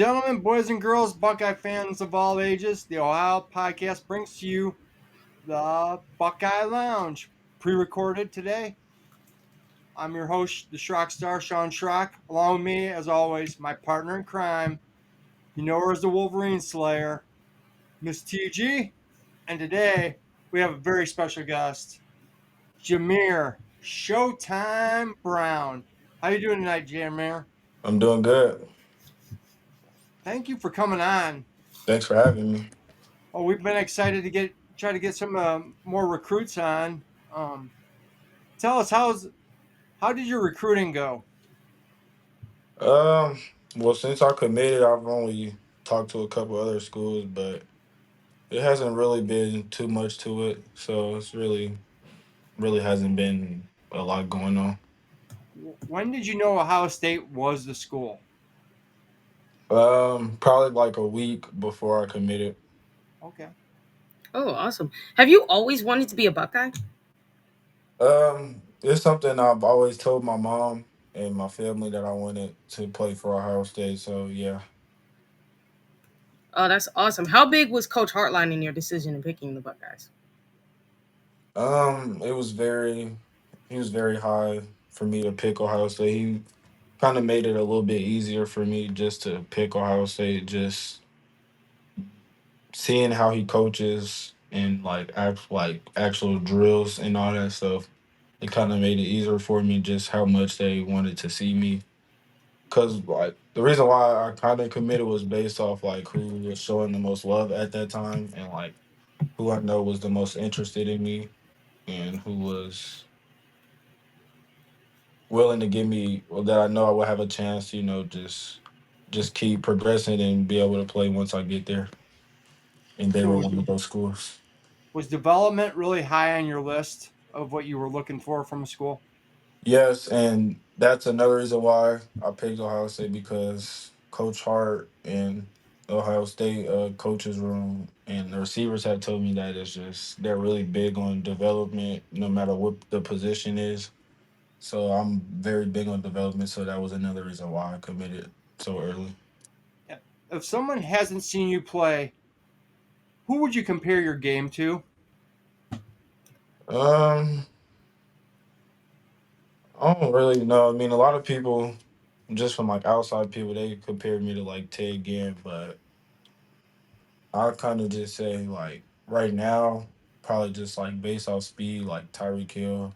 gentlemen, boys and girls, Buckeye fans of all ages, the Ohio podcast brings to you the Buckeye Lounge, pre-recorded today. I'm your host, the Schrock Star, Shaun Schrock. Along with me, as always, my partner in crime. You know her as the Wolverine Slayer, Miss TG. And today, we have a very special guest, Jameer Showtime Brown. How you doing tonight, Jameer? I'm doing good. Thank you for coming on. Thanks for having me. Oh, we've been excited to try to get some more recruits on. Um, Tell us how did your recruiting go? Um, well, since I committed, I've only talked to a couple other schools, but it hasn't really been too much to it. So it's really hasn't been a lot going on. When did you know Ohio State was the school? Probably like a week before I committed. Okay. Oh, awesome. Have you always wanted to be a Buckeye? It's something I've always told my mom and my family that I wanted to play for Ohio State. So yeah. Oh, that's awesome. How big was Coach Hartline in your decision in picking the Buckeyes? It was he was very high for me to pick Ohio State. He kind of made it a little bit easier for me just to pick Ohio State. Just seeing how he coaches and like actual drills and all that stuff, it kind of made it easier for me just how much they wanted to see me. Cause like the reason why I kind of committed was based off like who was showing the most love at that time and like who I know was the most interested in me and who was willing to give me well that I know I would have a chance, just keep progressing and be able to play once I get there. And they So were was, one of those schools. was development really high on your list of what you were looking for from a school? Yes, and that's another reason why I picked Ohio State because Coach Hart and Ohio State coaches room and the receivers have told me that it's just they're really big on development no matter what the position is. So I'm very big on development, so that was another reason why I committed so early. Yeah. If someone hasn't seen you play, who would you compare your game to? Um, I don't really know. I mean, a lot of people, just from like outside people, they compare me to like Ted Ginn, but I kind of just say like right now, probably just like based off speed, like Tyreek Hill.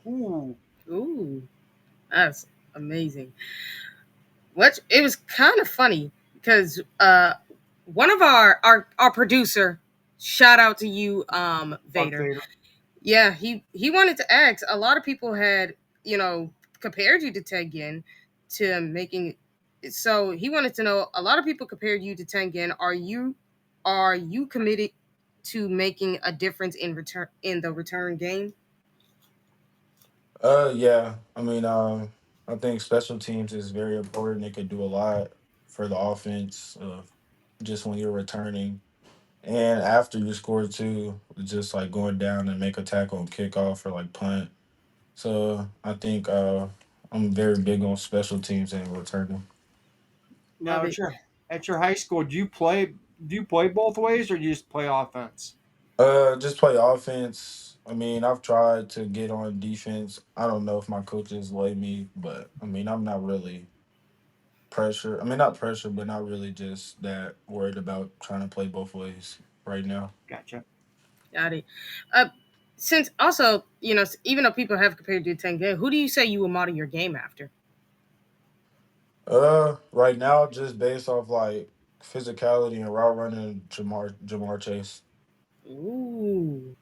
Ooh, Ooh, that's amazing. Which it was kind of funny because one of our producer, shout out to you, Buck Vader. Vader. Yeah, he wanted to ask. A lot of people had compared you to Tengen to making. So he wanted to know. A lot of people compared you to Tengen. Are you committed to making a difference in the return game? Yeah. I mean, I think special teams is very important. It could do a lot for the offense, just when you're returning. And after you score too, just like going down and make a tackle and kickoff or like punt. So I think I'm very big on special teams and returning. Now Love at it. your high school, do you play both ways or do you just play offense? Just play offense. I mean, I've tried to get on defense. I don't know if my coaches let me, but I mean, I'm not really pressure. I mean, not pressure, but not really just that worried about trying to play both ways right now. Gotcha. Got it. Uh, since also even though people have compared you to Tengen, who do you say you will model your game after? Right now, just based off like physicality and route running, Jamar Chase. Ooh,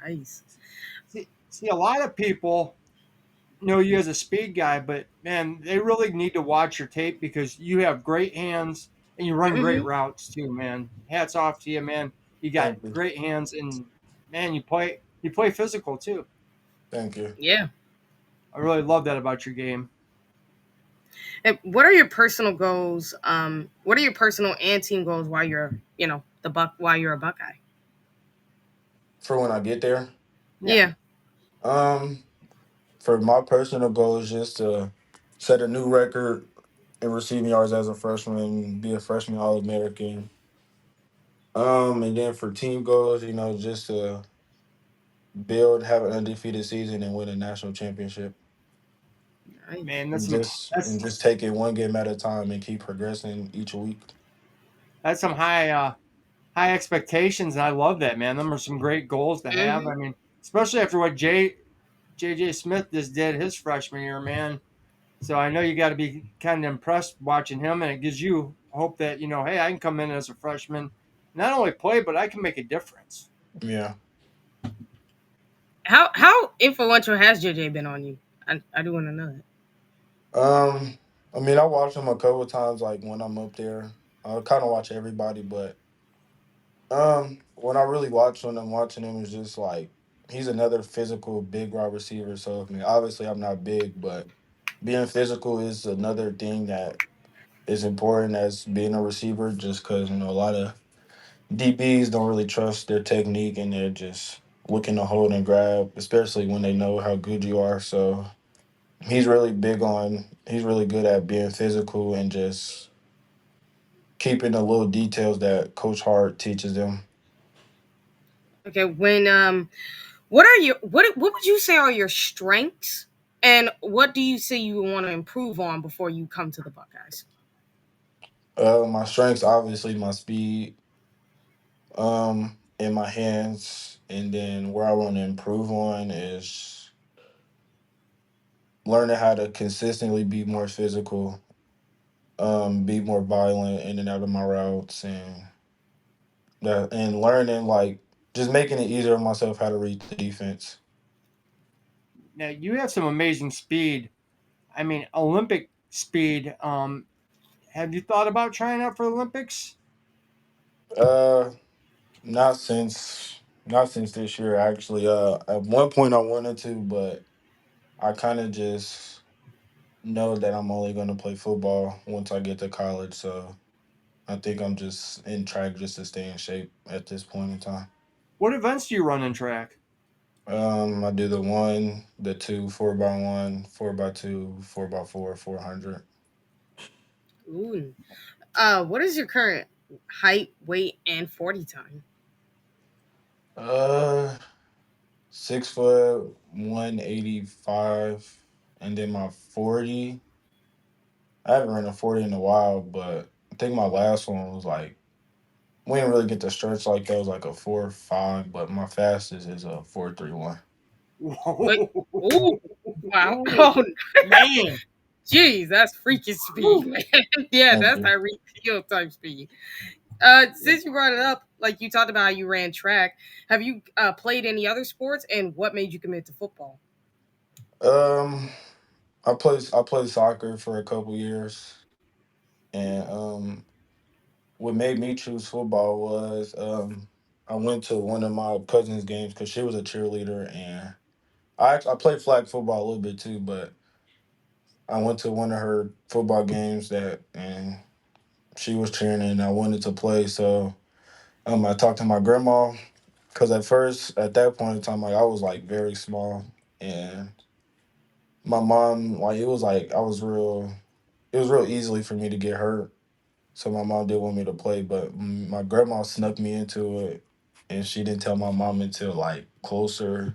nice. See, a lot of people know you as a speed guy, but man, they really need to watch your tape because you have great hands and you run great Mm-hmm. routes too, man. Hats off to you, man. You got Thank you. great hands and man, you play physical too. Thank you. Yeah. I really love that about your game. And what are your personal goals? What are your personal and team goals while you're a Buckeye? For when I get there, Yeah. Yeah. um, for my personal goal is just to set a new record in receiving yards as a freshman, be a freshman All American. And then for team goals, just to build, have an undefeated season, and win a national championship. Nice. Man, And just take it one game at a time and keep progressing each week. that's some high expectations, and I love that, man. Them are some great goals to have. Hmm. I mean, especially after what JJ Smith just did his freshman year, man. So I know you got to be kind of impressed watching him, and it gives you hope that hey, I can come in as a freshman, not only play, but I can make a difference. Yeah. How influential has JJ been on you? I do want to know that. Um, I mean, I watch him a couple of times, like when I'm up there. I kind of watch everybody, but when I really watch when I'm watching him, is just like he's another physical big wide receiver. So I mean, obviously I'm not big, but being physical is another thing that is important as being a receiver. Just because a lot of DBs don't really trust their technique and they're just looking to hold and grab, especially when they know how good you are. So he's really good at being physical and just keeping the little details that Coach Hart teaches them. Okay, what would you say are your strengths, and what do you say you want to improve on before you come to the Buckeyes? My strengths, obviously, my speed, in my hands, and then where I want to improve on is learning how to consistently be more physical, be more violent in and out of my routes, and learning like just making it easier on myself how to read the defense. Now you have some amazing speed. I mean, Olympic speed. Have you thought about trying out for the Olympics? Uh, not since not since this year actually. At one point I wanted to, but I kind of just know that I'm only going to play football once I get to college. So I think I'm just in track just to stay in shape at this point in time. What events do you run in track? I do the one, the two, 4x1, 4x2, 4x4, 400. Ooh. What is your current height, weight, and 40 time? Uh, 6 foot 185, and then my 40. I haven't run a 40 in a while, but I think my last one was like we didn't really get the stretch like that. It was like a 4.5, but my fastest is a 4.31. Wait. Ooh. Wow. Whoa, Oh, man. jeez, that's freaking speed, Woo. man. Yeah, Thank that's you. Tyreek Hill type speed. Since you brought it up, like you talked about how you ran track, have you played any other sports, and what made you commit to football? Um, I played soccer for a couple years, and what made me choose football was I went to one of my cousin's games because she was a cheerleader, and I played flag football a little bit too, but I went to one of her football games and she was cheering and I wanted to play, so I talked to my grandma because at first at that point in time like I was like very small and my mom like it was real easily for me to get hurt. So my mom did want me to play, but my grandma snuck me into it, and she didn't tell my mom until like closer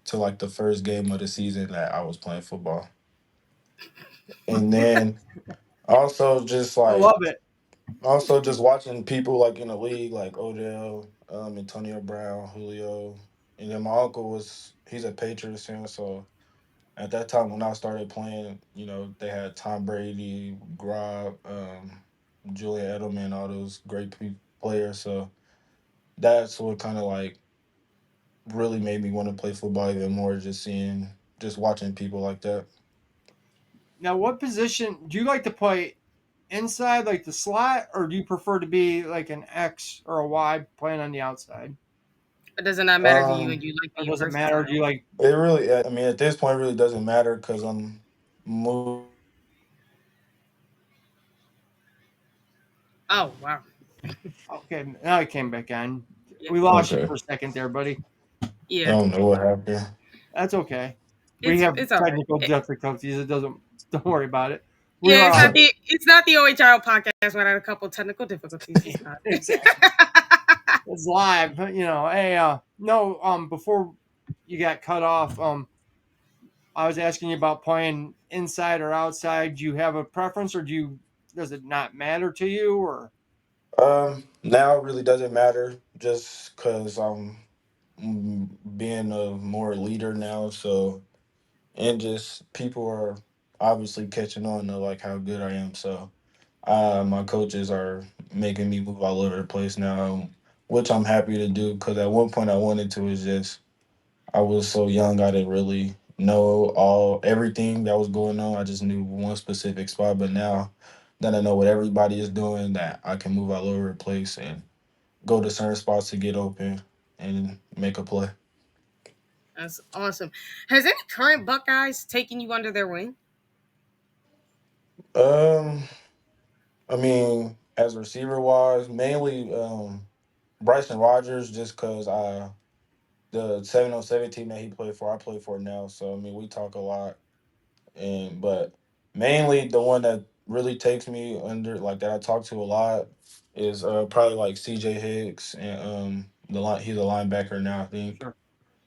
to like the first game of the season that I was playing football. And then also just I like love it. also just watching people like in the league like Odell, Antonio Brown, Julio, and then my uncle he's a Patriots fan, so at that time when I started playing, they had Tom Brady, Grob, Julian Edelman, all those great players. So that's what kind of like really made me want to play football even more. Just watching people like that. Now, what position do you like to play inside, like the slot, or do you prefer to be like an X or a Y playing on the outside? It does not matter to you, and Um, you like Or being does it matter? Do versatile. you like it really, I mean, at this point, it really doesn't matter because I'm moving. Oh wow. okay? Now I came back on. Yeah. We lost you Okay, for a second there, buddy. I Yeah. don't know what happened. That's okay. We have It's all right. technical difficulties. It doesn't. Don't worry about it. We Yeah, were it's not the OHIO podcast. We had a couple technical difficulties. It's not. exactly. It's live, you know. Hey, no, before you got cut off, I was asking you about playing inside or outside. Do you have a preference, or does it not matter to you, or Now it really doesn't matter just because I'm being a more leader now. So and just people are obviously catching on to like how good I am. So my coaches are making me move all over the place now, which I'm happy to do because at one point I wanted to. Is just I was so young, I didn't really know all everything that was going on. I just knew one specific spot, but now that I know what everybody is doing, that I can move all over the place and go to certain spots to get open and make a play. That's awesome. Has any current Buckeyes taken you under their wing? Um, I mean, as receiver wise, mainly Bryson Rogers, just because I the 707 team that he played for, I play for now. So I mean, we talk a lot, and but mainly the one that really takes me under, like that I talk to a lot, is probably like CJ Hicks, and the line he's a linebacker now, I think, sure?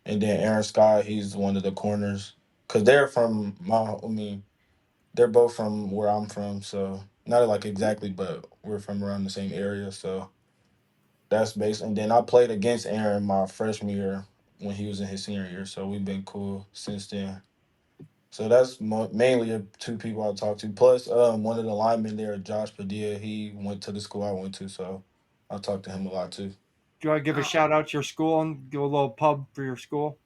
and then Aaron Scott, he's one of the corners, cause they're from my, I mean, they're both from where I'm from, so not like exactly, but we're from around the same area, so that's based. And then I played against Aaron my freshman year when he was in his senior year, so we've been cool since then. So that's mainly the two people I talked to. Plus, one of the linemen there, Josh Padilla, he went to the school I went to, so I talked to him a lot too. Do I give a Oh, shout out to your school and do a little pub for your school?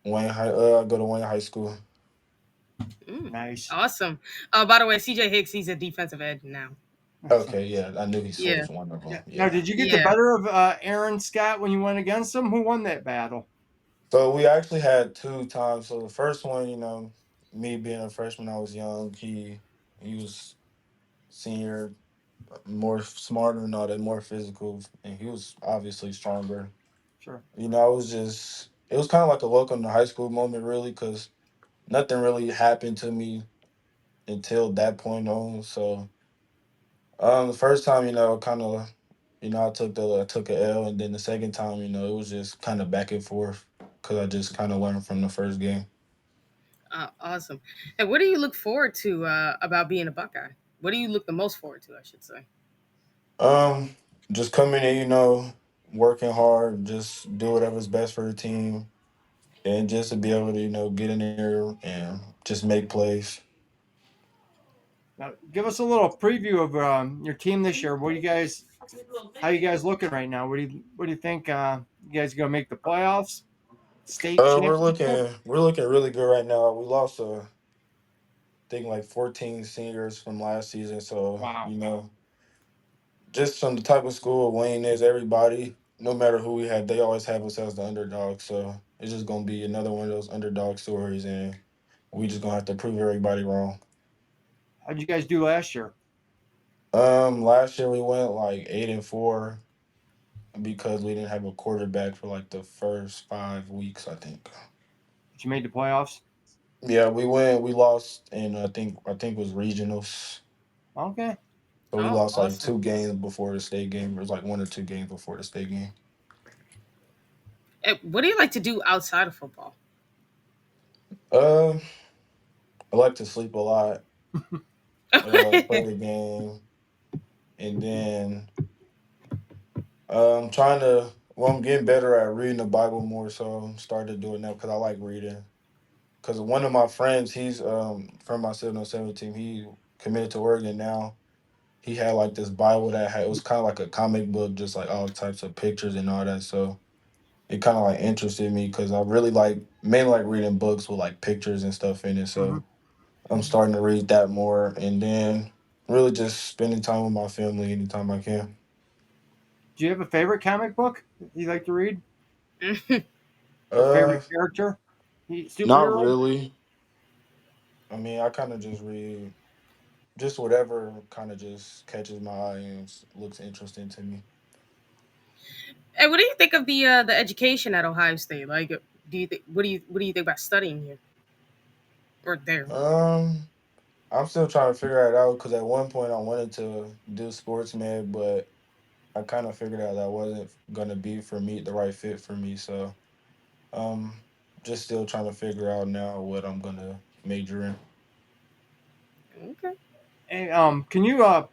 I go to Wayne High School. Nice. awesome. By the way, CJ Hicks, he's a defensive end now. Okay, yeah, I knew he Yeah, switched one of them. Yeah. Now, Yeah. did you get the yeah. better of Aaron Scott when you went against him? Who won that battle? So we actually had two times. So the first one, me being a freshman, I was young. He was senior, more smarter and all that, more physical, and he was obviously stronger. Sure. I was just it was kind of like a welcome to high school moment, really, because nothing really happened to me until that point on. So the first time, kind of, I took a L, and then the second time, it was just kind of back and forth because I just kind of learned from the first game. Awesome. And what do you look forward to about being a Buckeye? What do you look the most forward to, I should say? Um, just coming in, working hard, just do whatever's best for the team, and just to be able to, get in there and just make plays. Now, give us a little preview of your team this year. How you guys looking right now? What do you think? You guys gonna make the playoffs? State championship? We're looking really good right now. We lost think like 14 seniors from last season, so Wow. just from the type of school Wayne is, everybody, no matter who we had, they always have us as the underdog. So it's just gonna be another one of those underdog stories, and we just gonna have to prove everybody wrong. How'd you guys do last year? Last year we went like 8-4 because we didn't have a quarterback for like the first 5 weeks, I think. But you made the playoffs. Yeah, we went. We lost, and I think it was regionals. Okay. So we Oh, lost like awesome. 2 games before the state game. It was like 1 or 2 games before the state game. And what do you like to do outside of football? Um, I like to sleep a lot. Play the game, and then trying to. Well, I'm getting better at reading the Bible more, so I'm starting to do it now because I like reading. Because one of my friends, he's from my 707 team. He committed to Oregon now. He had like this Bible that had, it was kind of like a comic book, just like all types of pictures and all that. So it kind of like interested me because I really like mainly like reading books with like pictures and stuff in it. Hmm. So I'm starting to read that more, and then really just spending time with my family anytime I can. Do you have a favorite comic book you like to read, or Uh, favorite character, Not superhero? really. I mean, I kind of just read just whatever kind of just catches my eye and looks interesting to me. And what do you think of the education at Ohio State? Like, do you think what do you think about studying here or there? Um, I'm still trying to figure it out because at one point I wanted to do sports med, but I kind of figured out that wasn't gonna be for me the right fit for me. So um, just still trying to figure out now what I'm gonna major in. Okay. Hey, can you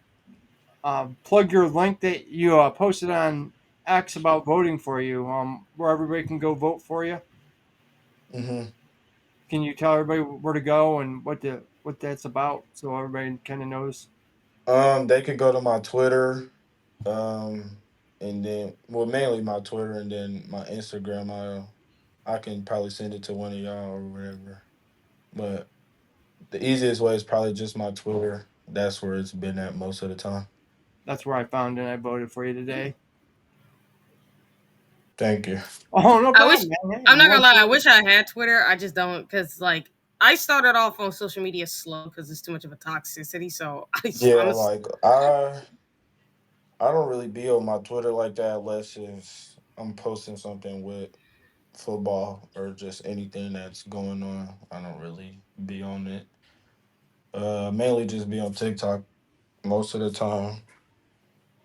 plug your link that you posted on X about voting for you, where everybody can go vote for you? Hmm. Can you tell everybody where to go and what that's about so everybody kind of knows? They could go to my Twitter, um, and then well mainly my Twitter and then my Instagram. I can probably send it to one of y'all or whatever. But the easiest way is probably just my Twitter. That's where it's been at most of the time. That's where I found it. And I voted for you today. Thank you. Oh, no I wish problem, man. Hey, I'm you not gonna want lie. I to? wish I had Twitter. I just don't because like I started off on social media slow because it's too much of a toxicity. So Yeah, I'm a, like I don't really be on my Twitter like that unless if I'm posting something with football or just anything that's going on. I don't really be on it. Mainly just be on TikTok most of the time.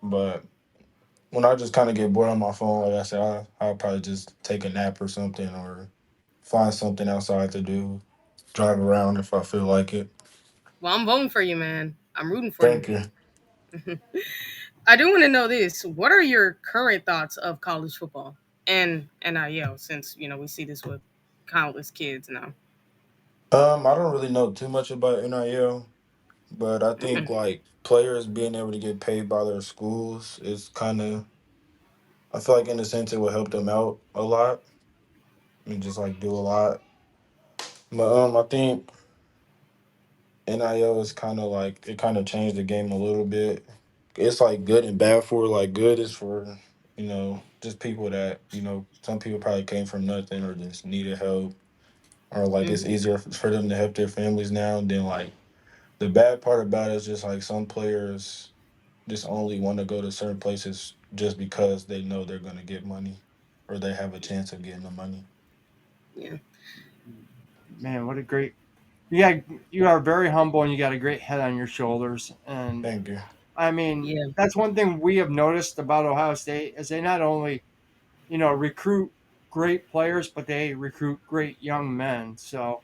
But when I just kind of get bored on my phone, like I said, I'll probably just take a nap or something or find something outside to do. Drive around if I feel like it. well, I'm voting for you, man. I'm rooting for you. Thank you. I do want to know this. What are your current thoughts of college football and NIL? Since we see this with countless kids now. I don't really know too much about NIL, but I think Mm, like players being able to get paid by their schools is kind of. I feel like in a sense it will help them out a lot and just like do a lot. But I think NIL is kind of like it kind of changed the game a little bit. It's like good and bad for like good is for just people that some people probably came from nothing or just needed help or like it's mm, easier for them to help their families now. Then like the bad part about it is just like some players just only want to go to certain places just because they know they're gonna get money or they have a chance of getting the money. yeah. Man, what a great. You are very humble and you got a great head on your shoulders. And Thank you. I mean, Yeah. that's one thing we have noticed about Ohio State is they not only recruit great players, but they recruit great young men. So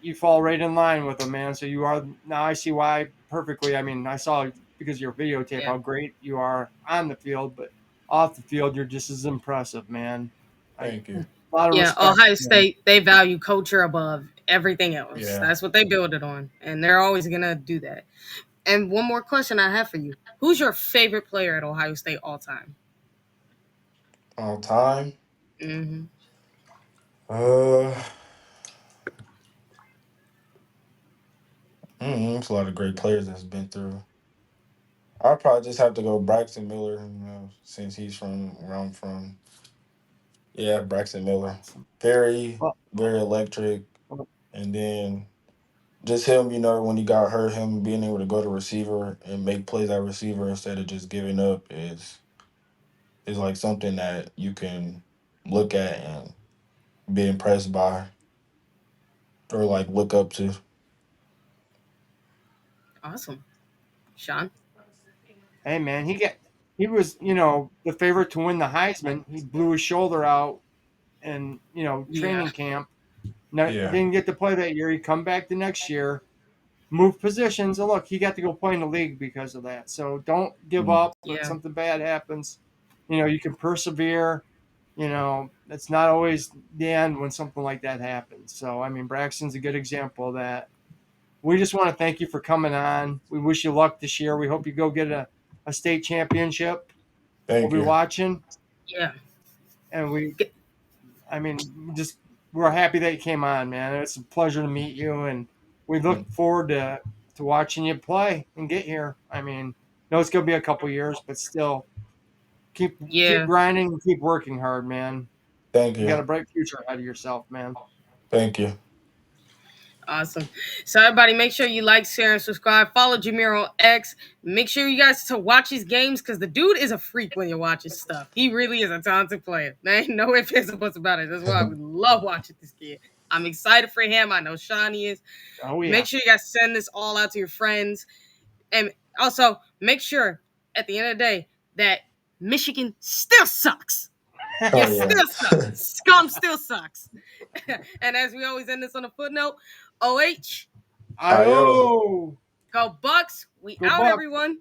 you fall right in line with them, man. So you are now. I see why perfectly. I mean, I saw because of your videotape Yeah. how great you are on the field, but off the field, you're just as impressive, man. I Thank you. a lot of Yeah. respect. Ohio Man. State, they value culture above everything else. Yeah. That's what they build it on. And they're always going to do that. And one more question I have for you. Who's your favorite player at Ohio State all time? On time. Hmm. Uh, it's a lot of great players that's been through. I'll probably just have to go Braxton Miller, since he's from where I'm from. Yeah, Braxton Miller. Awesome. Very, Well, very electric. And then just him, when he got hurt, him being able to go to receiver and make plays at receiver instead of just giving up is like something that you can look at and be impressed by or like look up to. Awesome. Sean? hey, man, he was the favorite to win the Heisman. He blew his shoulder out in Yeah. training camp. No, Yeah. didn't get to play that year. He come back the next year, move positions, and look, he got to go play in the league because of that. So don't give Mm. up when Yeah. something bad happens. You can persevere. It's not always the end when something like that happens. So I mean, Braxton's a good example of that. We just want to thank you for coming on. We wish you luck this year. We hope you go get a state championship. We'll Thank be you. watching, Yeah. and G- I mean, just we're happy that you came on, man. It's a pleasure to meet you, and we look Mm. forward to watching you play and get here. I mean, know it's gonna be a couple years, but still, keep Yeah. grinding and keep working hard, man. Thank You got you. a bright future ahead of yourself, man. Thank you. Awesome. So everybody, make sure you like, share, and subscribe. Follow Jameer on X. Make sure you guys to watch his games because the dude is a freak when you watch his stuff. He really is a talented player. There ain't no ifs, ands, or buts about it. That's why we love watching this kid. I'm excited for him. I know Shawnee is. Oh yeah. Make sure you guys send this all out to your friends. And also make sure at the end of the day that Michigan still sucks. You Oh yeah. still suck. Scum still sucks. And as we always end this on a footnote, OH, Ayo. Io. go Bucks. We Go out, Buck. everyone.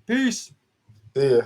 Peace. See ya.